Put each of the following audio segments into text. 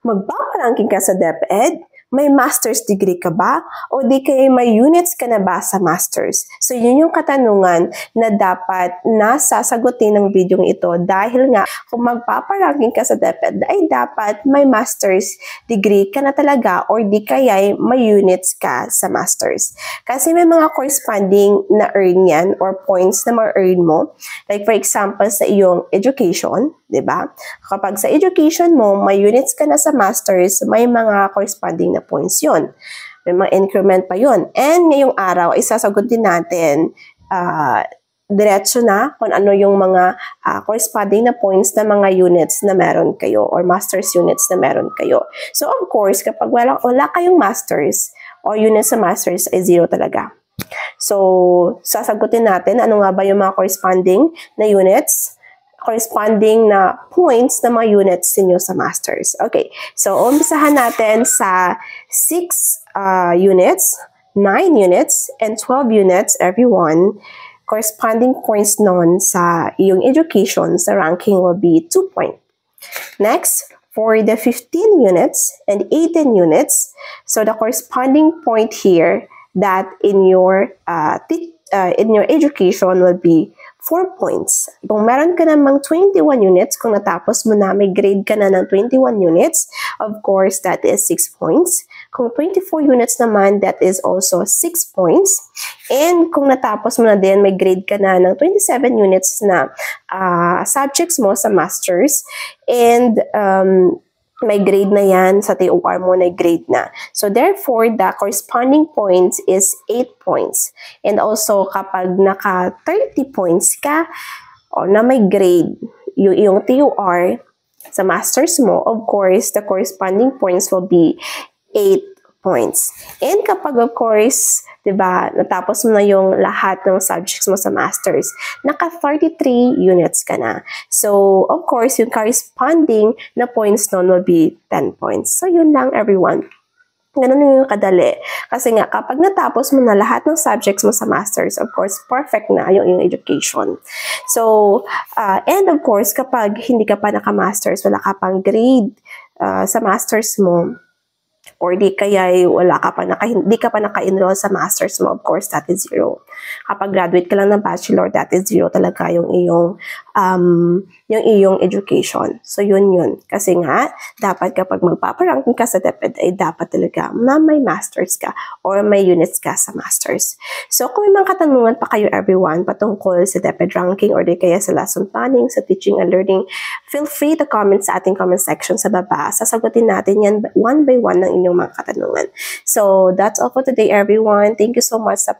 Magpaparanking ka sa DepEd? May master's degree ka ba? O di kaya may units ka na ba sa master's? So yun yung katanungan na dapat nasasagutin ng video ito dahil nga kung magpaparanking ka sa DepEd ay dapat may master's degree ka na talaga or di kaya may units ka sa master's. Kasi may mga corresponding na earn yan or points na ma-earn mo. Like for example sa iyong education, diba? Kapag sa education mo, may units ka na sa master's, may mga corresponding na points yun. May mga increment pa yun. And ngayong araw, isasagutin natin diretso na kung ano yung mga corresponding na points na mga units na meron kayo or master's units na meron kayo. So of course, kapag wala kayong master's or units sa master's ay 0 talaga. So sasagutin natin ano nga ba yung mga corresponding na units, corresponding na points na mga units ninyo sa masters. Okay, so umpisahan natin sa 6 units, 9 units, and 12 units, everyone. Corresponding points nun sa iyong education, sa ranking will be 2 points. Next, for the 15 units and 18 units, so the corresponding point here that in your education will be 4 points. Kung meron ka namang 21 units, kung natapos mo na, may grade ka na ng 21 units, of course, that is 6 points. Kung 24 units naman, that is also 6 points. And kung natapos mo na din, may grade ka na ng 27 units na subjects mo sa masters. And may grade na yan, sa TOR mo na grade na. So therefore, the corresponding points is 8 points. And also, kapag naka 30 points ka, o na may grade, yung TOR sa masters mo, of course, the corresponding points will be 8 points. And kapag of course, diba, natapos mo na yung lahat ng subjects mo sa masters, naka 33 units ka na. So, of course, yung corresponding na points nun will be 10 points. So, yun lang everyone. Ganun yung kadali. Kasi nga, kapag natapos mo na lahat ng subjects mo sa masters, of course, perfect na yung education. So, and of course, kapag hindi ka pa naka-masters, wala ka pang grade sa masters mo, or di kaya hindi ka pa naka-enroll sa masters mo, of course, that is 0. Kapag graduate ka lang ng bachelor, that is 0 talaga yung iyong education. So, yun. Kasi nga, dapat kapag magpaparanking ka sa DepEd, ay dapat talaga na may masters ka or may units ka sa masters. So, kung may mga katanungan pa kayo, everyone, patungkol sa DepEd ranking or di kaya sa lesson planning, sa teaching and learning, feel free to comment sa ating comment section sa baba. Sasagutin natin yan one by one ng inyong mga katanungan. So, that's all for today, everyone. Thank you so much sa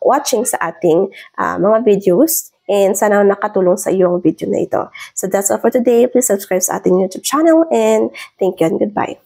watching sa ating mga videos. And sana nakatulong sa iyong video na ito. So, that's all for today. Please subscribe sa ating YouTube channel. And thank you and goodbye.